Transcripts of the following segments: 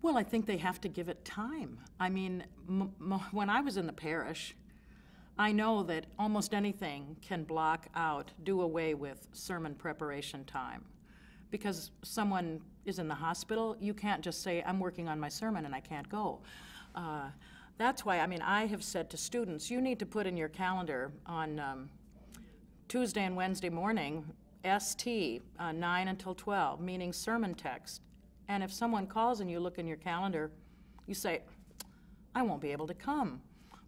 Well, I think they have to give it time. I mean, when I was in the parish, I know that almost anything can block out, do away with sermon preparation time. Because someone is in the hospital, you can't just say, I'm working on my sermon and I can't go. That's why, I mean, I have said to students, you need to put in your calendar on Tuesday and Wednesday morning, ST, 9 until 12, meaning sermon text. And if someone calls and you look in your calendar, you say, I won't be able to come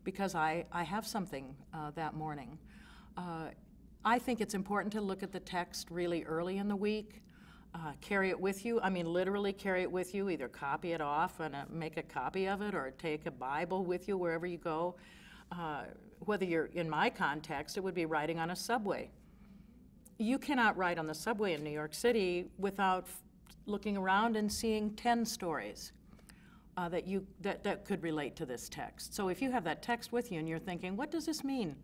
because I have something that morning. I think it's important to look at the text really early in the week. Carry it with you. I mean, literally carry it with you. Either copy it off and make a copy of it, or take a Bible with you wherever you go. Whether you're in my context, it would be riding on a subway. You cannot ride on the subway in New York City without looking around and seeing 10 stories that could relate to this text. So if you have that text with you and you're thinking, what does this mean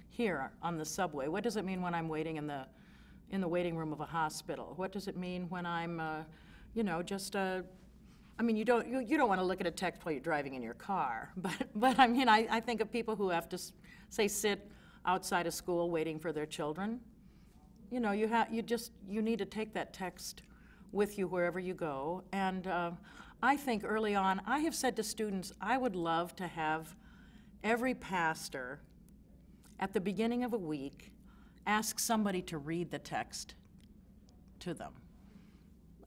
here on the subway? What does it mean when I'm waiting in the waiting room of a hospital? What does it mean when I'm, you know, I mean, you don't want to look at a text while you're driving in your car, but I mean, I think of people who have to, say, sit outside of school waiting for their children. You know, you need to take that text with you wherever you go. And I think early on, I have said to students, I would love to have every pastor at the beginning of a week ask somebody to read the text to them.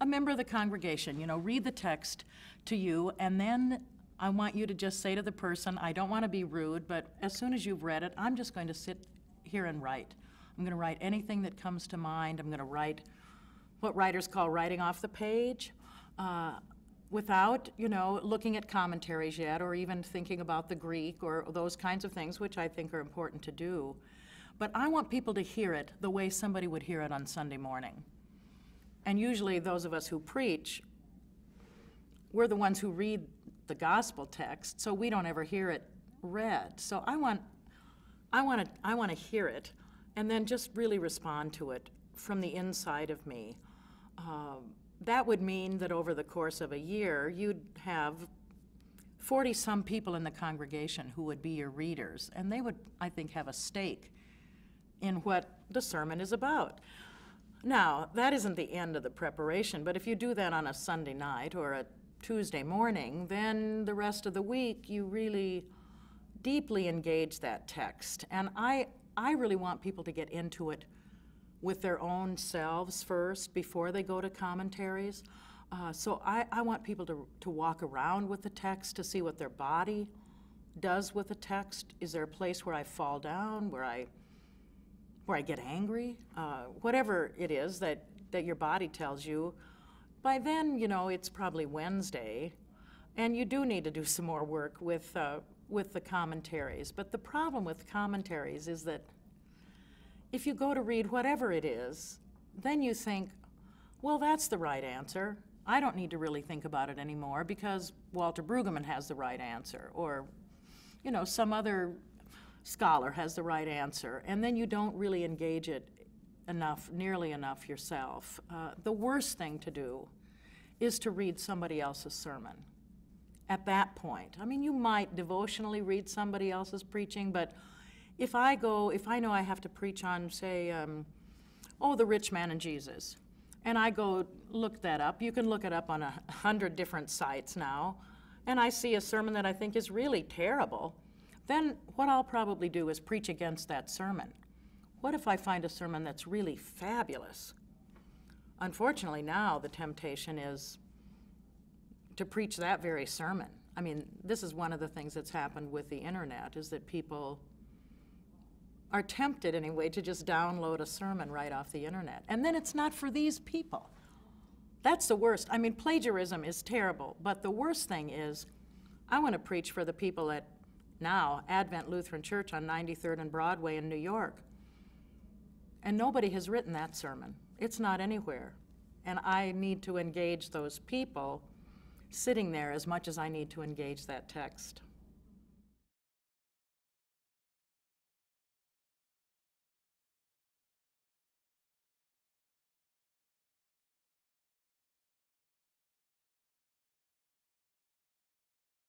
A member of the congregation, you know, read the text to you, and then I want you to just say to the person, I don't want to be rude, but as soon as you've read it, I'm just going to sit here and write. I'm going to write anything that comes to mind. I'm going to write what writers call writing off the page, without, you know, looking at commentaries yet, or even thinking about the Greek or those kinds of things, which I think are important to do. But I want people to hear it the way somebody would hear it on Sunday morning. And usually those of us who preach, we're the ones who read the gospel text, so we don't ever hear it read. So I want to hear it and then just really respond to it from the inside of me. That would mean that over the course of a year, you'd have 40-some people in the congregation who would be your readers, and they would, I think, have a stake in what the sermon is about. Now, that isn't the end of the preparation, but if you do that on a Sunday night or a Tuesday morning, then the rest of the week you really deeply engage that text. And I really want people to get into it with their own selves first before they go to commentaries. So I want people to walk around with the text to see what their body does with the text. Is there a place where I fall down, where I get angry? Whatever it is that your body tells you. By then, you know, it's probably Wednesday, and you do need to do some more work with the commentaries. But the problem with commentaries is that if you go to read whatever it is, then you think, well, that's the right answer. I don't need to really think about it anymore because Walter Brueggemann has the right answer, or, you know, some other scholar has the right answer, and then you don't really engage it nearly enough yourself. The worst thing to do is to read somebody else's sermon at that point. I mean, you might devotionally read somebody else's preaching, but if I know I have to preach on, say, the rich man and Jesus, and I go look that up, you can look it up on 100 different sites now, and I see a sermon that I think is really terrible, then what I'll probably do is preach against that sermon. What if I find a sermon that's really fabulous? Unfortunately, now the temptation is to preach that very sermon. I mean, this is one of the things that's happened with the internet, is that people are tempted anyway to just download a sermon right off the internet. And then it's not for these people. That's the worst. I mean, plagiarism is terrible, but the worst thing is I want to preach for the people at now Advent Lutheran Church on 93rd and Broadway in New York. And nobody has written that sermon. It's not anywhere. And I need to engage those people sitting there as much as I need to engage that text.